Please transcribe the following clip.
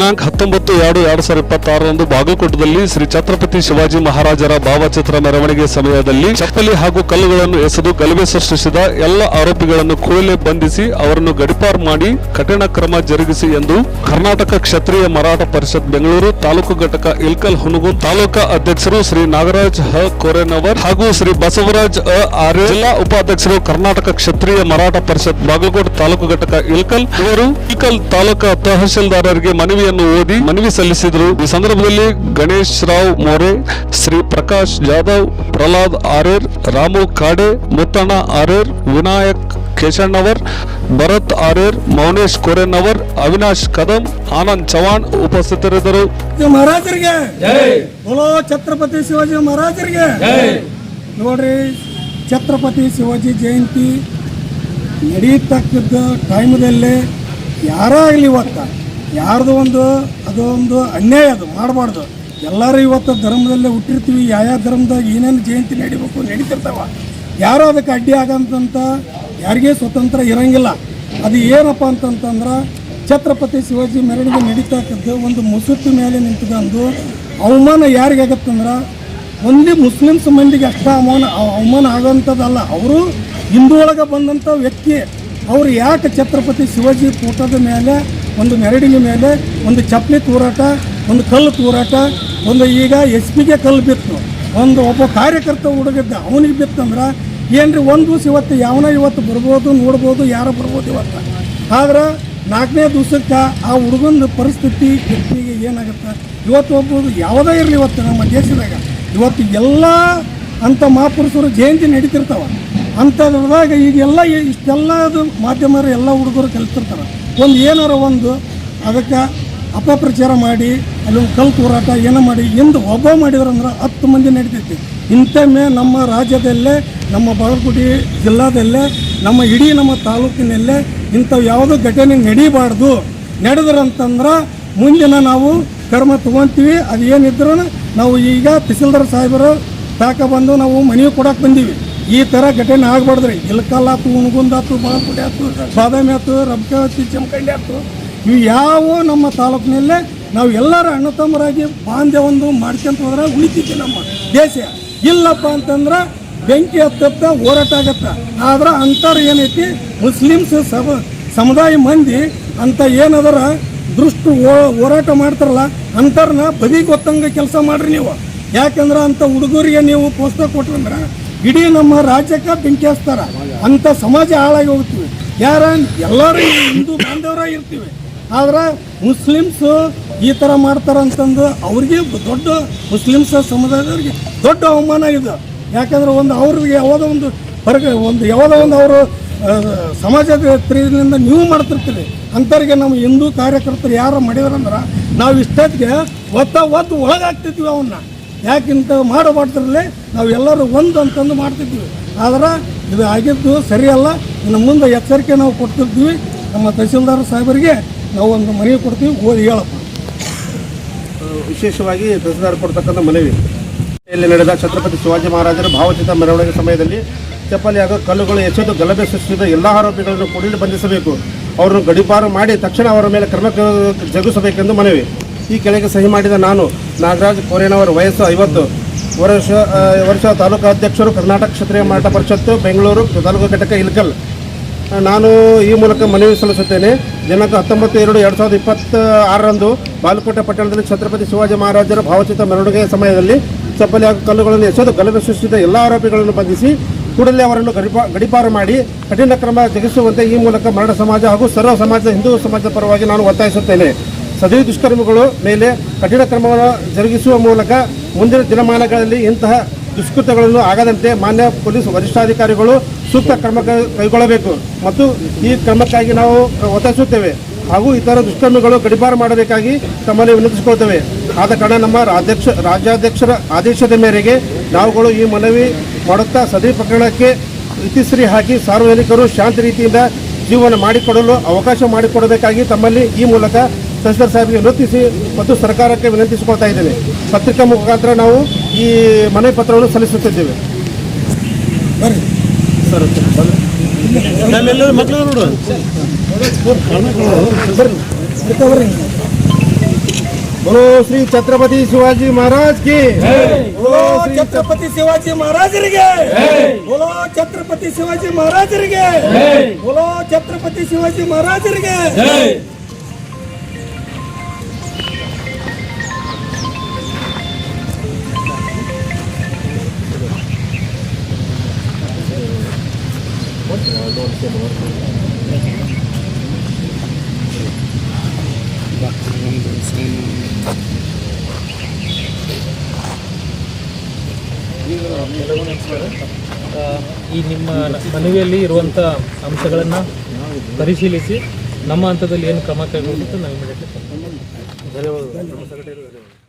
ದಿನಾಂಕ 19/2/2026 ಬಾಗಲಕೋಟದಲ್ಲಿ ಶ್ರೀ ಛತ್ರಪತಿ ಶಿವಾಜಿ ಮಹಾರಾಜರ ಭಾವಚಿತ್ರ ಮೆರವಣಿಗೆ ಸಮಯದಲ್ಲಿ ಚಪ್ಪಲಿ ಹಾಗೂ ಕಲ್ಲುಗಳನ್ನು ಎಸೆದು ಗಲಭೆ ಸೃಷ್ಟಿಸಿದ ಎಲ್ಲ ಆರೋಪಿಗಳನ್ನು ಕೂಡಲೇ ಬಂಧಿಸಿ ಅವರನ್ನು ಗಡಿಪಾರು ಮಾಡಿ ಕಠಿಣ ಕ್ರಮ ಜರುಗಿಸಿ ಎಂದು ಕರ್ನಾಟಕ ಕ್ಷತ್ರಿಯ ಮರಾಠ ಪರಿಷತ್ ಬೆಂಗಳೂರು ತಾಲೂಕು ಘಟಕ ಇಲ್ಕಲ್ ಹುನಗುಂದ ತಾಲೂಕಾ ಅಧ್ಯಕ್ಷರು ಶ್ರೀ ನಾಗರಾಜ್ ಕೋರೆನವರ್ ಹಾಗೂ ಶ್ರೀ ಬಸವರಾಜ್ ಆರ್ಯ, ಜಿಲ್ಲಾ ಉಪಾಧ್ಯಕ್ಷರು ಕರ್ನಾಟಕ ಕ್ಷತ್ರಿಯ ಮರಾಠ ಪರಿಷತ್ ಬಾಗಲಕೋಟೆ ತಾಲೂಕು ಘಟಕ ಇಲ್ಕಲ್ ಇವರು ಇಲ್ಕಲ್ ತಾಲೂಕಾ ತಹಶೀಲ್ದಾರರಿಗೆ ಮನವಿಯನ್ನು ಓದಿ ಮನವಿ ಸಲ್ಲಿಸಿದರು. ಈ ಸಂದರ್ಭದಲ್ಲಿ ಗಣೇಶ್ ರಾವ್ ಮೋರೆ, ಶ್ರೀ ಪ್ರಕಾಶ್ ಜಾಧವ್, ಪ್ರಹ್ಲಾದ್ ಆರೇರ್, ರಾಮು ಖಾಡೆ, ಮುತ್ತಣ್ಣ ಆರೇರ್, ವಿನಾಯಕ್ ಕೇಶಣ್ಣವರ್, ಭರತ್ ಆರೇರ್, ಮೌನೇಶ್ ಕೋರೆನವರ್, ಅವಿನಾಶ್ ಕದಂ, ಆನಂದ್ ಚವಾಣ್ ಉಪಸ್ಥಿತರಿದ್ದರು. ಮಹಾರಾಜರಿಗೆ ಬೋಲೋ ಛತ್ರಪತಿ ಶಿವಾಜಿ ಮಹಾರಾಜರಿಗೆ ನೋಡ್ರಿ, ಛತ್ರಪತಿ ಶಿವಾಜಿ ಜಯಂತಿ ನಡೀತಕ್ಕಂಥ ಟೈಮದಲ್ಲೇ ಯಾರಾಗಲಿ ಇವತ್ತು ಯಾರ್ದು ಅದೊಂದು ಅನ್ಯಾಯ, ಅದು ಮಾಡಬಾರ್ದು. ಎಲ್ಲರೂ ಇವತ್ತು ಧರ್ಮದಲ್ಲೇ ಹುಟ್ಟಿರ್ತೀವಿ, ಯಾವ ಧರ್ಮದಾಗ ಏನೇನು ಜಯಂತಿ ನಡೀತಿರ್ತಾವ. ಯಾರೋ ಅದಕ್ಕೆ ಅಡ್ಡಿ ಆಗಂತಂತ ಯಾರಿಗೇ ಸ್ವತಂತ್ರ ಇರೋಂಗಿಲ್ಲ. ಅದು ಏನಪ್ಪ ಅಂತಂತಂದ್ರೆ ಛತ್ರಪತಿ ಶಿವಾಜಿ ಮೆರವಣಿಗೆ ನಡೀತಕ್ಕಂಥ ಒಂದು ಮುಸುತ್ತು ಮೇಲೆ ನಿಂತ್ಕೊಂಡು ಅವಮಾನ ಯಾರಿಗಾಗತ್ತಂದ್ರೆ ಒಂದೇ ಮುಸ್ಲಿಮ್ಸ್ ಮಂದಿಗೆ ಅಷ್ಟ ಅವಮಾನ ಆಗೋಂಥದ್ದಲ್ಲ. ಅವರು ಹಿಂದೂ ಒಳಗೆ ಬಂದಂಥ ವ್ಯಕ್ತಿ. ಅವರು ಯಾಕೆ ಛತ್ರಪತಿ ಶಿವಾಜಿ ಫೋಟೋದ ಮೇಲೆ ಒಂದು ಮೆರವಣಿಗೆ ಮೇಲೆ ಒಂದು ಚಪ್ಪಲಿ ತೂರಾಟ, ಒಂದು ಕಲ್ಲು ತೂರಾಟ, ಒಂದು ಈಗ SP ಕಲ್ಲು ಬಿತ್ತು, ಒಬ್ಬ ಕಾರ್ಯಕರ್ತ ಹುಡುಗಿದ್ದ ಅವನಿಗೆ ಬಿತ್ತಂದ್ರೆ ಏನ್ರಿ ಒಂದು ದಿವಸ ಇವತ್ತು ಬರ್ಬೋದು, ನೋಡ್ಬೋದು, ಯಾರೋ ಬರ್ಬೋದು ಇವತ್ತು. ಆದ್ರೆ 4ನೇ ದಿವಸಕ್ಕೆ ಆ ಹುಡುಗನ ಪರಿಸ್ಥಿತಿ ವ್ಯಕ್ತಿಗೆ ಏನಾಗುತ್ತೆ ಇವತ್ತು ಒಬ್ಬರು ಯಾವುದೇ ಇರಲಿ ಇವತ್ತು ನಮ್ಮ ದೇಶದಾಗ ಇವತ್ತು ಎಲ್ಲ ಅಂಥ ಮಹಾಪುರುಷರು ಜಯಂತಿ ನಡೀತಿರ್ತಾವೆ. ಅಂಥದ್ರದಾಗ ಈಗೆಲ್ಲ ಇಷ್ಟೆಲ್ಲದು ಮಾಧ್ಯಮರು ಎಲ್ಲ ಹುಡುಗರು ಕಲಿತಿರ್ತಾರೆ. ಏನಾರ ಅದಕ್ಕೆ ಅಪಪ್ರಚಾರ ಮಾಡಿ ಅಲ್ಲೊಂದು ಕಲ್ಲು ಹೋರಾಟ ಏನೋ ಮಾಡಿ ಎಂದು ಒಬ್ಬ ಮಾಡಿದ್ರಂದ್ರೆ 10 ಮಂದಿ ನಡೀತೈತಿ. ಇಂಥಮ್ಮೆ ನಮ್ಮ ರಾಜ್ಯದಲ್ಲೇ, ನಮ್ಮ ಬಾಗಲಕೋಟೆ ಜಿಲ್ಲಾದಲ್ಲೇ, ನಮ್ಮ ಇಡೀ ನಮ್ಮ ತಾಲೂಕಿನಲ್ಲೇ ಇಂಥವು ಯಾವುದೋ ಘಟನೆ ನಡೀಬಾರ್ದು. ನಡೆದ್ರಂತಂದ್ರೆ ಮುಂದಿನ ನಾವು ಕ್ರಮ ತೊಗೊತೀವಿ. ಅದು ಏನಿದ್ರು ನಾವು ಈಗ ತಹಸೀಲ್ದಾರ್ ಸಾಹೇಬರು ಬಂದು ನಾವು ಮನವಿ ಕೊಡಕ್ಕೆ ಬಂದೀವಿ. ಈ ಥರ ಘಟನೆ ಆಗಬಾರ್ದ್ರಿ. ಇಲ್ಕಲ್ ಆಯ್ತು, ಹುನಗುಂದ ಆಯ್ತು, ಬಾಗಲಕೋಟೆ ಆಯ್ತು, ಬಾದಾಮಿ ಆಯ್ತು, ರಬಕವತಿ, ಜಮಖಂಡಿ ಆಯ್ತು, ಇವು ಯಾವ ನಮ್ಮ ತಾಲೂಕಿನಲ್ಲೇ ನಾವು ಎಲ್ಲರೂ ಅಣ್ಣ ತಮ್ಮರಾಗಿ ಬಾಂಧವ್ಯ ಮಾಡ್ಕೊಂತ ಹೋದ್ರೆ ಉಳಿತೈತಿ ನಮ್ಮ ದೇಶ. ಇಲ್ಲಪ್ಪ ಅಂತಂದ್ರೆ ಬೆಂಕಿ ಹತ್ತ ಹೋರಾಟ ಆಗತ್ತ. ಆದ್ರೆ ಅಂಥವ್ರು ಏನೈತಿ ಮುಸ್ಲಿಮ್ಸ್ ಸಮುದಾಯ ಮಂದಿ ಅಂತ ಏನದರ ದೃಷ್ಟು ಹೋರಾಟ ಮಾಡ್ತಾರಲ್ಲ ಅಂಥವ್ರನ್ನ ಬದಿಗೆ ಗೊತ್ತಂಗೆ ಕೆಲಸ ಮಾಡ್ರಿ ನೀವು. ಯಾಕಂದ್ರೆ ಅಂಥ ಹುಡುಗರಿಗೆ ನೀವು ಪ್ರೋತ್ಸಾಹ ಕೊಟ್ರಂದ್ರೆ ಇಡೀ ನಮ್ಮ ರಾಜ್ಯಕ್ಕೆ ಬೆಂಕಿ ಹಚ್ತಾರ. ಅಂಥ ಸಮಾಜ ಹಾಳಾಗಿ ಹೋಗ್ತೀವಿ. ಎಲ್ಲರೂ ಹಿಂದೂ ಬಾಂಧವರಾಗಿ ಇರ್ತೀವಿ. ಆದ್ರೆ ಮುಸ್ಲಿಮ್ಸು ಈ ಥರ ಮಾಡ್ತಾರಂತಂದು ಅವ್ರಿಗೆ ದೊಡ್ಡ ಮುಸ್ಲಿಮ್ಸ್ ಸಮುದಾಯದವ್ರಿಗೆ ದೊಡ್ಡ ಅವಮಾನ ಇದೆ. ಯಾಕಂದ್ರೆ ಅವ್ರಿಗೆ ಯಾವುದೋ ಒಂದು ಅವರು ಸಮಾಜದ ತ್ರೀದಿಂದ ನೀವು ಮಾಡ್ತಿರ್ತೀರಿ. ಅಂಥವ್ರಿಗೆ ನಮ್ಮ ಹಿಂದೂ ಕಾರ್ಯಕರ್ತರು ಯಾರು ಮಾಡಿದ್ರಂದ್ರೆ ನಾವು ಇಷ್ಟೊತ್ತಿಗೆ ಒತ್ತು ಒಳಗಾಗ್ತಿದ್ವಿ ಅವನ್ನ. ಯಾಕಿಂತ ಮಾಡಬಾರ್ದ್ರಲ್ಲೇ ನಾವು ಎಲ್ಲರೂ ಅಂತಂದು ಮಾಡ್ತಿದ್ವಿ. ಆದ್ರೆ ಇದು ಆಗಿದ್ದು ಸರಿಯಲ್ಲ. ಇನ್ನು ಮುಂದೆ ಎಚ್ಚರಿಕೆ ನಾವು ಕೊಡ್ತಿರ್ತೀವಿ. ನಮ್ಮ ತಹಸೀಲ್ದಾರ್ ಸಾಹೇಬರಿಗೆ ನಾವು ಒಂದು ಮನವಿ ಕೊಡ್ತೀವಿ, ಓದಿ ಹೇಳಪ್ಪ. ವಿಶೇಷವಾಗಿ ತಹಸೀಲ್ದಾರ್ ಕೊಡ್ತಕ್ಕಂಥ ಮನವಿ, ಇಲ್ಲಿ ನಡೆದ ಛತ್ರಪತಿ ಶಿವಾಜಿ ಮಹಾರಾಜರ ಭಾವಚಿತ್ರ ಮೆರವಣಿಗೆ ಸಮಯದಲ್ಲಿ ಚಪ್ಪಲಿ ಹಾಗೂ ಕಲ್ಲುಗಳು ಎಸೆದು ಗಲಭೆ ಸೃಷ್ಟಿಸಿದ ಎಲ್ಲ ಆರೋಪಿಗಳನ್ನು ಕೂಡಲೇ ಬಂಧಿಸಬೇಕು. ಅವರನ್ನು ಗಡಿಪಾರು ಮಾಡಿ ತಕ್ಷಣ ಅವರ ಮೇಲೆ ಕ್ರಮ ಜರುಗಿಸಬೇಕೆಂದು ಮನವಿ. ಈ ಕೆಳಗೆ ಸಹಿ ಮಾಡಿದ ನಾನು ನಾಗರಾಜ್ ಕೋರೆನವರ್, ವಯಸ್ಸು 50 ವರ್ಷ, ತಾಲೂಕಾ ಅಧ್ಯಕ್ಷರು ಕರ್ನಾಟಕ ಕ್ಷತ್ರಿಯ ಮರಾಠ ಪರಿಷತ್ತು ಬೆಂಗಳೂರು ತಾಲೂಕು ಘಟಕ ಇಲ್ಕಲ್. ನಾನು ಈ ಮೂಲಕ ಮನವಿ ಸಲ್ಲಿಸುತ್ತೇನೆ. ದಿನಾಂಕ 19/2/2026 ಬಾಗಲಕೋಟೆ ಪಟ್ಟಣದಲ್ಲಿ ಛತ್ರಪತಿ ಶಿವಾಜಿ ಮಹಾರಾಜರ ಭಾವಚಿತ್ರ ಮೆರವಣಿಗೆಯ ಸಮಯದಲ್ಲಿ ಚಪ್ಪಲಿ ಹಾಗೂ ಕಲ್ಲುಗಳನ್ನು ಎಸೆದು ಗಲಭೆ ಸೃಷ್ಟಿಸಿದ ಎಲ್ಲ ಆರೋಪಿಗಳನ್ನು ಬಂಧಿಸಿ ಕೂಡಲೇ ಅವರನ್ನು ಗಡಿಪಾರು ಮಾಡಿ ಕಠಿಣ ಕ್ರಮ ಜರುಗಿಸುವಂತೆ ಈ ಮೂಲಕ ಮರಾಠ ಸಮಾಜ ಹಾಗೂ ಸರ್ವ ಸಮಾಜದ ಹಿಂದೂ ಸಮಾಜದ ಪರವಾಗಿ ನಾನು ಒತ್ತಾಯಿಸುತ್ತೇನೆ. ಸದರಿ ದುಷ್ಕರ್ಮಿಗಳು ಮೇಲೆ ಕಠಿಣ ಕ್ರಮವನ್ನು ಜರುಗಿಸುವ ಮೂಲಕ ಮುಂದಿನ ದಿನಮಾನಗಳಲ್ಲಿ ಇಂತಹ ದುಷ್ಕೃತ್ಯಗಳನ್ನು ಆಗದಂತೆ ಮಾನ್ಯ ಪೊಲೀಸ್ ವರಿಷ್ಠಾಧಿಕಾರಿಗಳು ಸೂಕ್ತ ಕ್ರಮ ಕೈಗೊಳ್ಳಬೇಕು ಮತ್ತು ಈ ಕ್ರಮಕ್ಕಾಗಿ ನಾವು ಒತ್ತಾಯಿಸುತ್ತೇವೆ. ಹಾಗೂ ಇತರ ದುಷ್ಕರ್ಮಿಗಳು ಗಡಿಪಾರು ಮಾಡಬೇಕಾಗಿ ತಮ್ಮಲ್ಲಿ ವಿನಂತಿಸಿಕೊಳ್ತೇವೆ. ಆದ ಕಾರಣ ನಮ್ಮ ರಾಜ್ಯಾಧ್ಯಕ್ಷರ ಆದೇಶದ ಮೇರೆಗೆ ನಾವುಗಳು ಈ ಮನವಿ ಮಾಡುತ್ತಾ ಸದರಿ ಪ್ರಕರಣಕ್ಕೆ ಇತಿಶ್ರೀ ಹಾಕಿ ಸಾರ್ವಜನಿಕರು ಶಾಂತಿ ರೀತಿಯಿಂದ ಜೀವನ ಮಾಡಿಕೊಡಲು ಅವಕಾಶ ಮಾಡಿಕೊಡಬೇಕಾಗಿ ತಮ್ಮಲ್ಲಿ ಈ ಮೂಲಕ ತಹಸೀಲ್ದಾರ್ ಸಾಹೇಬರಿಗೆ ವಿನಂತಿಸಿ ಮತ್ತು ಸರ್ಕಾರಕ್ಕೆ ವಿನಂತಿಸಿಕೊಳ್ತಾ ಇದ್ದೇನೆ. ಪತ್ರಿಕಾ ಮುಖಾಂತರ ನಾವು ಈ ಮನವಿ ಪತ್ರವನ್ನು ಸಲ್ಲಿಸುತ್ತಿದ್ದೇವೆ. ಮಕ್ಕಳು बोलो श्री छत्रपति शिवाजी महाराज की बोलो ಛತ್ರಪತಿ ಶಿವಾಜಿ ಮಹಾರಾಜರಿಗೆ बोलो ಛತ್ರಪತಿ ಶಿವಾಜಿ ಮಹಾರಾಜರಿಗೆ बोलो ಛತ್ರಪತಿ ಶಿವಾಜಿ ಮಹಾರಾಜರಿಗೆ ಈ ನಿಮ್ಮ ಮನವಿಯಲ್ಲಿ ಇರುವಂಥ ಅಂಶಗಳನ್ನು ಪರಿಶೀಲಿಸಿ ನಮ್ಮ ಹಂತದಲ್ಲಿ ಏನು ಕ್ರಮ ಕೈಗೊಳ್ಳುತ್ತೆ ನಾವು ಇಮಿಡಿಯೇಟ್ಲಿ ಧನ್ಯವಾದಗಳು.